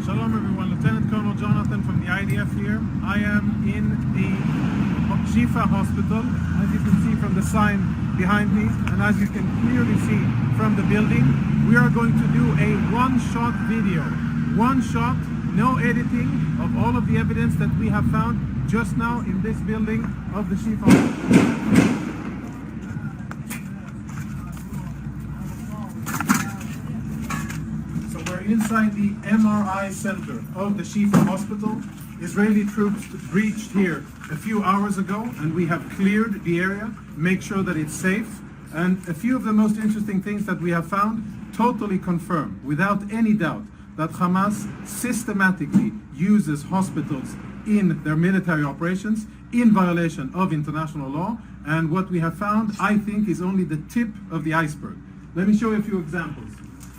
Shalom everyone, Lieutenant Colonel Jonathan from the IDF here. I am in the Shifa Hospital, as you can see from the sign behind me, and as you can clearly see from the building. We are going to do a one-shot video. One shot, no editing, of all of the evidence that we have found just now in this building of the Shifa Hospital. Inside the MRI center of the Shifa Hospital. Israeli troops breached here a few hours ago, and we have cleared the area, make sure that it's safe. And a few of the most interesting things that we have found totally confirm, without any doubt, that Hamas systematically uses hospitals in their military operations in violation of international law. And what we have found, I think, is only the tip of the iceberg. Let me show you a few examples.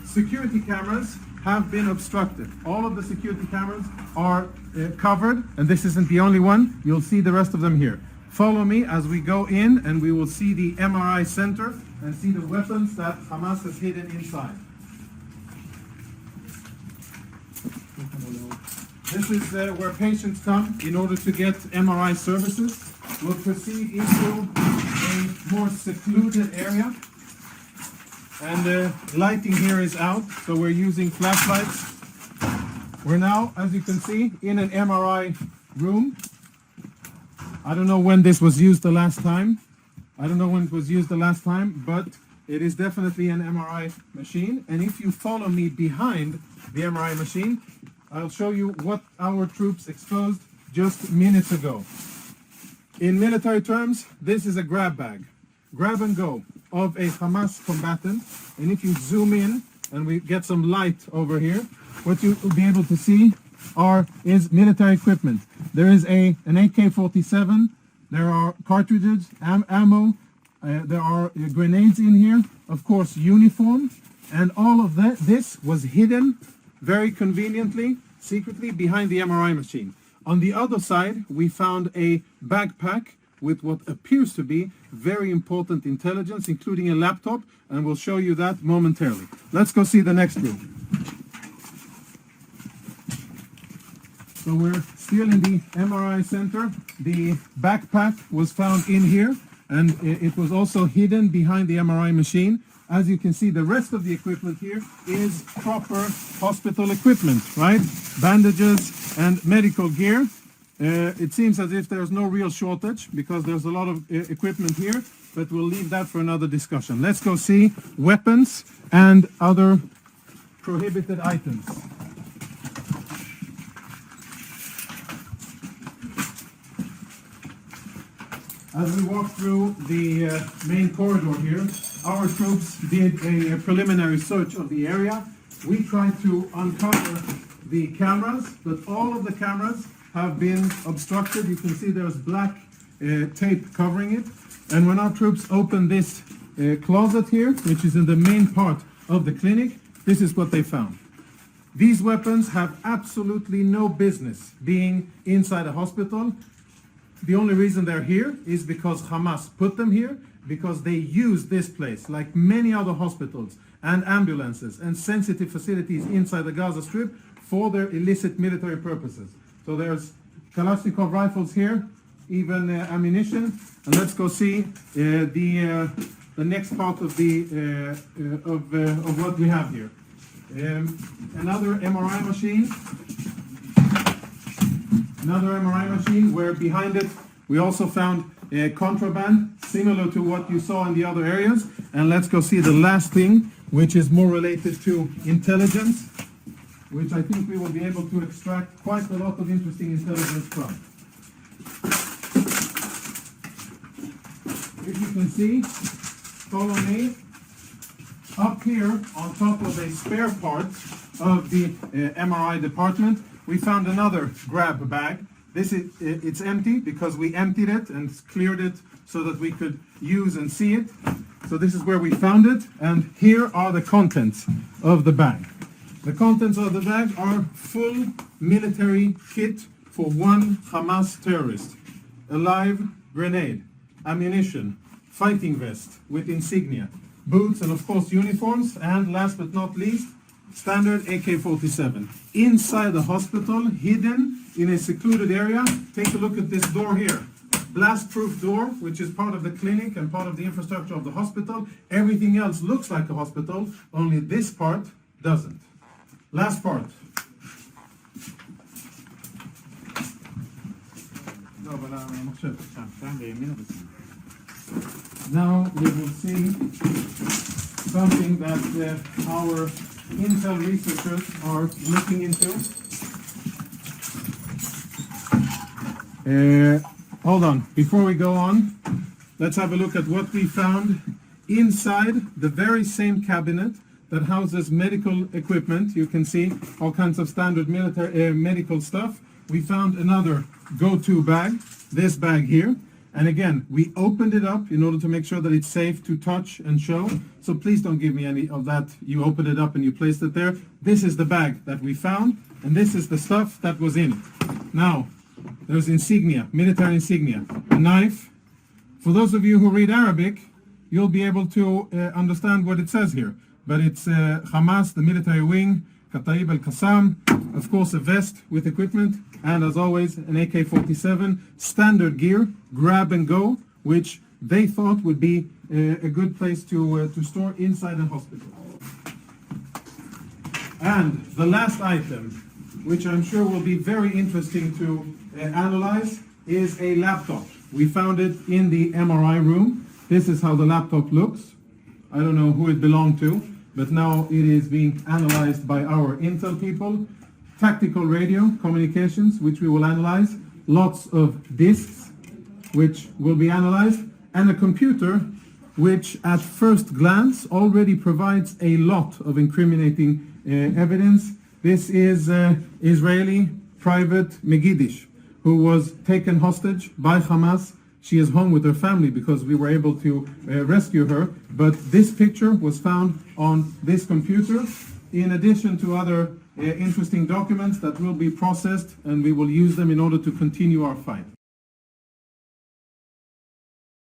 Security cameras have been obstructed. All of the security cameras are covered, and this isn't the only one. You'll see the rest of them here. Follow me as we go in, and we will see the MRI center and see the weapons that Hamas has hidden inside. This is where patients come in order to get MRI services. We'll proceed into a more secluded area. And the lighting here is out, so we're using flashlights. We're now, as you can see, in an MRI room. I don't know when this was used the last time. But it is definitely an MRI machine. And if you follow me behind the MRI machine, I'll show you what our troops exposed just minutes ago. In military terms, this is a grab bag. Grab and go of a Hamas combatant, and if you zoom in and we get some light over here, what you will be able to see is military equipment. There is an AK-47, there are cartridges, ammo, there are grenades in here, of course uniform, and all of this was hidden very conveniently, secretly behind the MRI machine. On the other side, we found a backpack with what appears to be very important intelligence, including a laptop, and we'll show you that momentarily. Let's go see the next room. So we're still in the MRI center. The backpack was found in here, and it was also hidden behind the MRI machine. As you can see, the rest of the equipment here is proper hospital equipment, right? Bandages and medical gear. It seems as if there's no real shortage because there's a lot of equipment here, but we'll leave that for another discussion. Let's go see weapons and other prohibited items. As we walk through the main corridor here, our troops did a preliminary search of the area. We tried to uncover the cameras, but all of the cameras have been obstructed. You can see there's black tape covering it. And when our troops opened this closet here, which is in the main part of the clinic, this is what they found. These weapons have absolutely no business being inside a hospital. The only reason they're here is because Hamas put them here, because they use this place, like many other hospitals and ambulances and sensitive facilities inside the Gaza Strip, for their illicit military purposes. So there's Kalashnikov rifles here, even ammunition. And let's go see the next part of what we have here. Another MRI machine. Another MRI machine where behind it we also found contraband, similar to what you saw in the other areas. And let's go see the last thing, which is more related to intelligence, which I think we will be able to extract quite a lot of interesting intelligence from. If you can see, follow me, up here on top of a spare part of the MRI department, we found another grab bag. It's empty because we emptied it and cleared it so that we could use and see it. So this is where we found it, and here are the contents of the bag. The contents of the bag are full military kit for one Hamas terrorist. A live grenade, ammunition, fighting vest with insignia, boots, and of course uniforms, and last but not least, standard AK-47. Inside the hospital, hidden in a secluded area. Take a look at this door here. Blast-proof door, which is part of the clinic and part of the infrastructure of the hospital. Everything else looks like a hospital, only this part doesn't. Last part. Now we will see something that our Intel researchers are looking into. Hold on, before we go on, let's have a look at what we found inside the very same cabinet that houses medical equipment. You can see all kinds of standard military medical stuff. We found another go-to bag, this bag here. And again, we opened it up in order to make sure that it's safe to touch and show. So please don't give me any of that. You opened it up and you placed it there. This is the bag that we found, and this is the stuff that was in it. Now, there's insignia, military insignia, a knife. For those of you who read Arabic, you'll be able to understand what it says here. But it's Hamas, the military wing, Kataib al-Qassam, of course a vest with equipment, and as always an AK-47, standard gear, grab and go, which they thought would be a good place to store inside a hospital. And the last item, which I'm sure will be very interesting to analyze, is a laptop. We found it in the MRI room. This is how the laptop looks. I don't know who it belonged to, but now it is being analyzed by our Intel people. Tactical radio communications, which we will analyze. Lots of disks, which will be analyzed. And a computer, which at first glance already provides a lot of incriminating evidence. This is Israeli private Megidish, who was taken hostage by Hamas. She is home with her family because we were able to rescue her. But this picture was found on this computer, in addition to other interesting documents that will be processed, and we will use them in order to continue our fight.